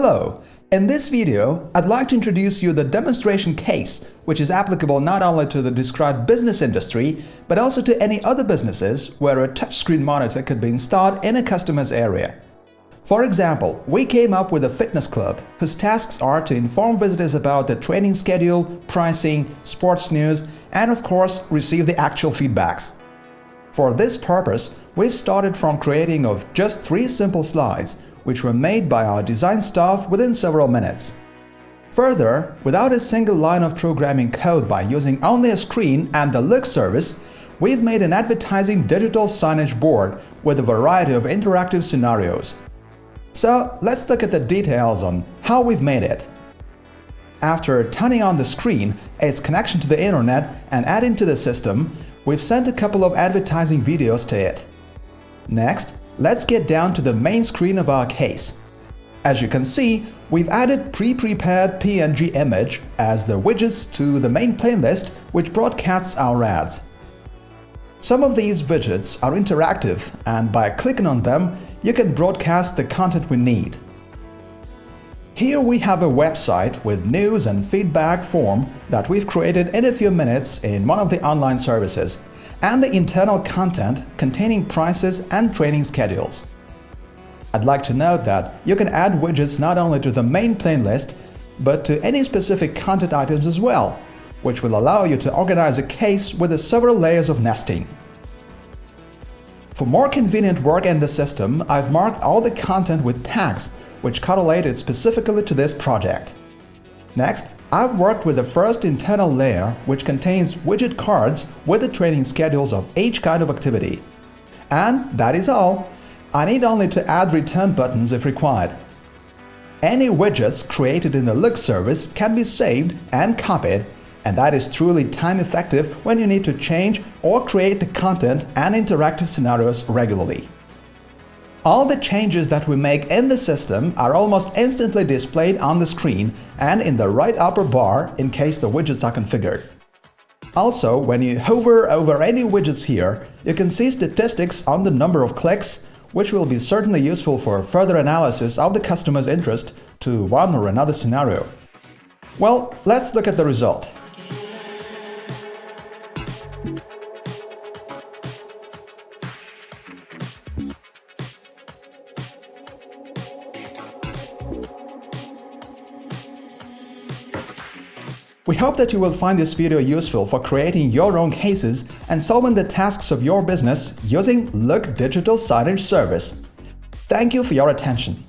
Hello! In this video, I'd like to introduce you the demonstration case, which is applicable not only to the described business industry, but also to any other businesses where a touchscreen monitor could be installed in a customer's area. For example, we came up with a fitness club whose tasks are to inform visitors about the training schedule, pricing, sports news, and of course, receive the actual feedbacks. For this purpose, we've started from creating of just 3 simple slides, which were made by our design staff within several minutes. Further, without a single line of programming code by using only a screen and the look service, we've made an advertising digital signage board with a variety of interactive scenarios. So let's look at the details on how we've made it. After turning on the screen, its connection to the internet, and adding to the system, we've sent a couple of advertising videos to it. Next, let's get down to the main screen of our case. As you can see, we've added pre-prepared PNG image as the widgets to the main playlist which broadcasts our ads. Some of these widgets are interactive, and by clicking on them, you can broadcast the content we need. Here we have a website with news and feedback form that we've created in a few minutes in one of the online services, and the internal content containing prices and training schedules. I'd like to note that you can add widgets not only to the main playlist, but to any specific content items as well, which will allow you to organize a case with the several layers of nesting. For more convenient work in the system, I've marked all the content with tags, which correlated specifically to this project. Next, I've worked with the first internal layer, which contains widget cards with the training schedules of each kind of activity. And that is all. I need only to add return buttons if required. Any widgets created in the look service can be saved and copied, and that is truly time effective when you need to change or create the content and interactive scenarios regularly. All the changes that we make in the system are almost instantly displayed on the screen and in the right upper bar in case the widgets are configured. Also, when you hover over any widgets here, you can see statistics on the number of clicks, which will be certainly useful for further analysis of the customer's interest to one or another scenario. Well, let's look at the result. We hope that you will find this video useful for creating your own cases and solving the tasks of your business using Look Digital Signage Service. Thank you for your attention.